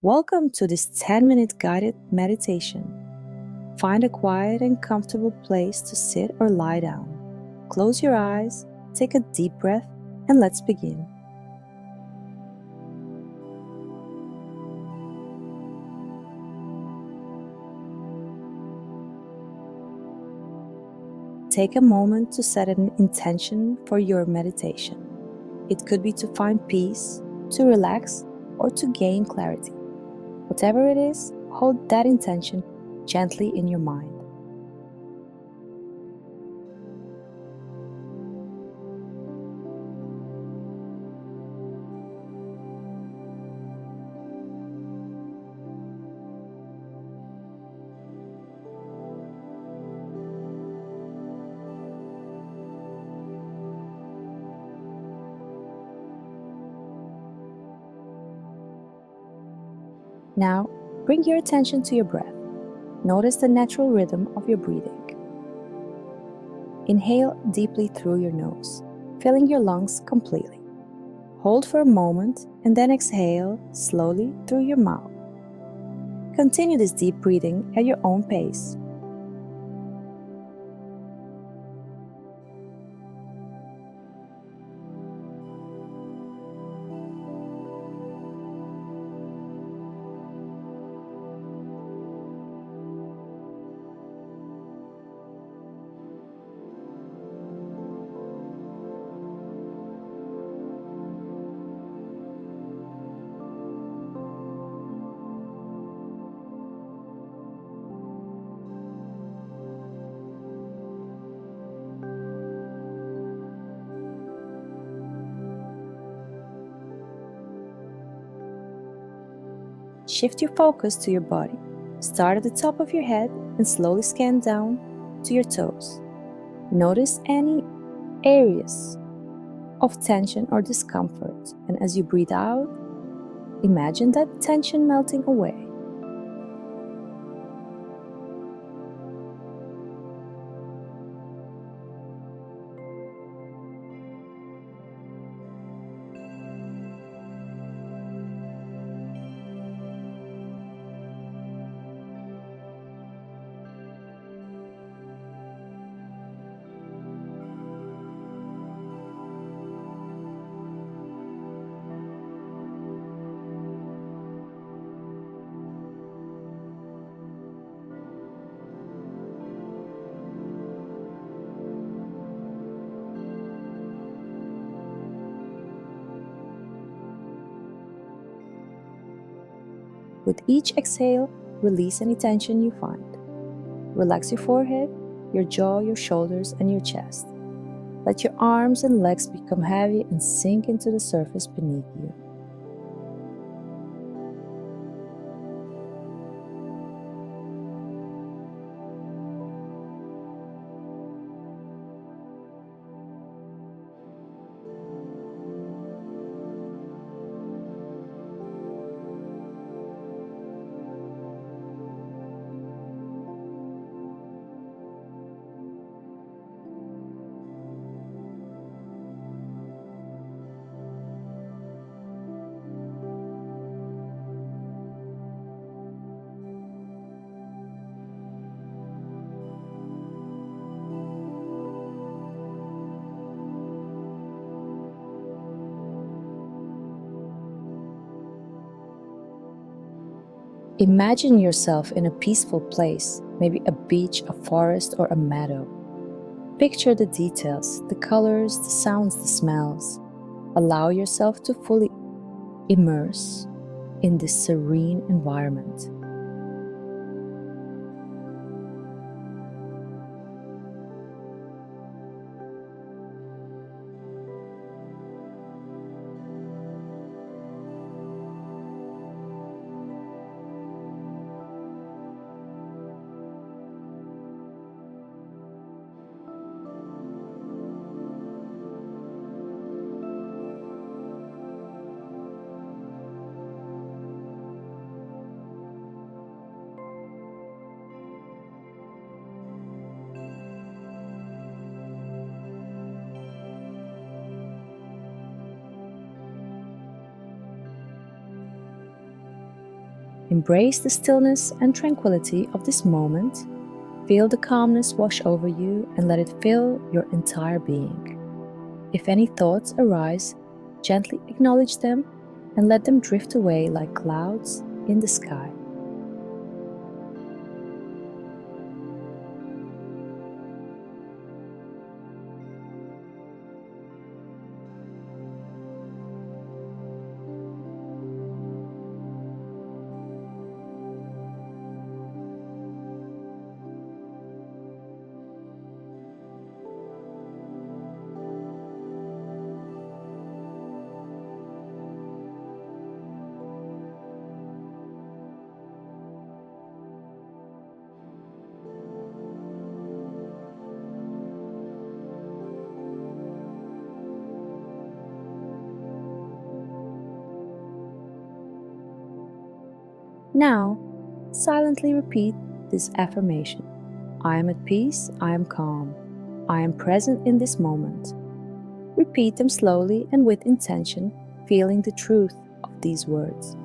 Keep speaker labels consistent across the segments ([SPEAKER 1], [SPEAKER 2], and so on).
[SPEAKER 1] Welcome to this 10-minute guided meditation. Find a quiet and comfortable place to sit or lie down. Close your eyes, take a deep breath, and let's begin. Take a moment to set an intention for your meditation. It could be to find peace, to relax, or to gain clarity. Whatever it is, hold that intention gently in your mind. Now, bring your attention to your breath. Notice the natural rhythm of your breathing. Inhale deeply through your nose, filling your lungs completely. Hold for a moment and then exhale slowly through your mouth. Continue this deep breathing at your own pace. Shift your focus to your body. Start at the top of your head and slowly scan down to your toes. Notice any areas of tension or discomfort, and as you breathe out, imagine that tension melting away. With each exhale, release any tension you find. Relax your forehead, your jaw, your shoulders, and your chest. Let your arms and legs become heavy and sink into the surface beneath you. Imagine yourself in a peaceful place, maybe a beach, a forest, or a meadow. Picture the details, the colors, the sounds, the smells. Allow yourself to fully immerse in this serene environment. Embrace the stillness and tranquility of this moment. Feel the calmness wash over you and let it fill your entire being. If any thoughts arise, gently acknowledge them and let them drift away like clouds in the sky. Now, silently repeat this affirmation. I am at peace, I am calm, I am present in this moment. Repeat them slowly and with intention, feeling the truth of these words.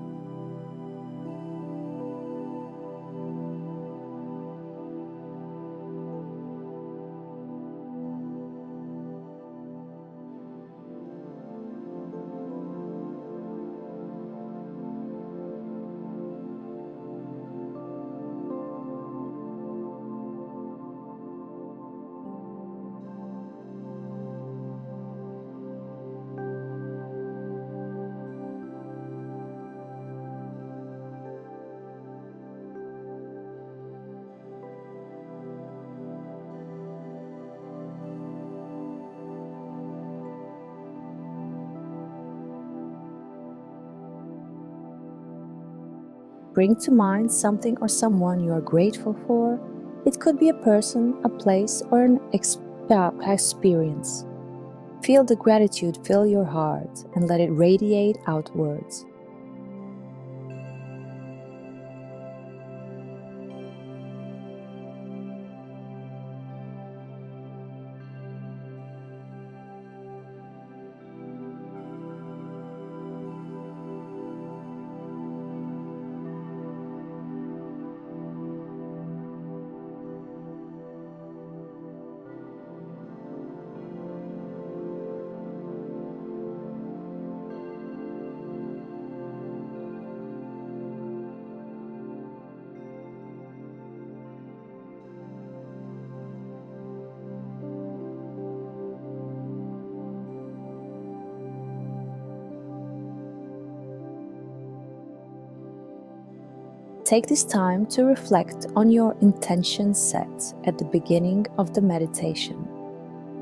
[SPEAKER 1] Bring to mind something or someone you are grateful for. It could be a person, a place, or an experience. Feel the gratitude fill your heart and let it radiate outwards. Take this time to reflect on your intention set at the beginning of the meditation.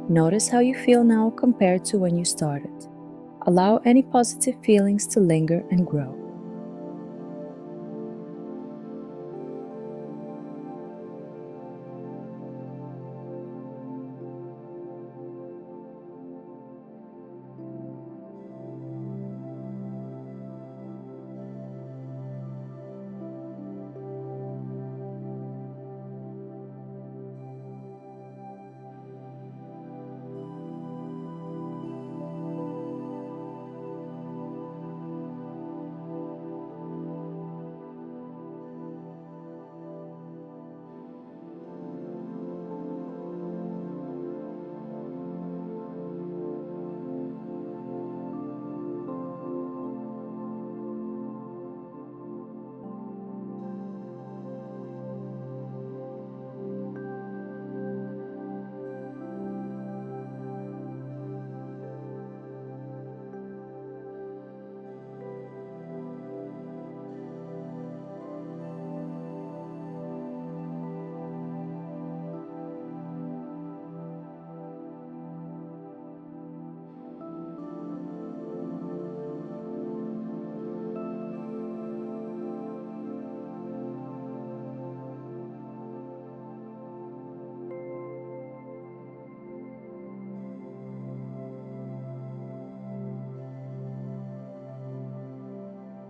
[SPEAKER 1] Notice how you feel now compared to when you started. Allow any positive feelings to linger and grow.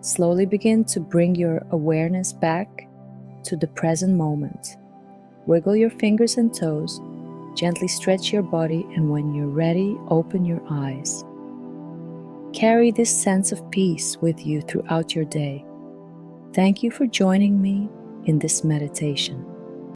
[SPEAKER 1] Slowly begin to bring your awareness back to the present moment. Wiggle your fingers and toes, gently stretch your body, and when you're ready, open your eyes. Carry this sense of peace with you throughout your day. Thank you for joining me in this meditation.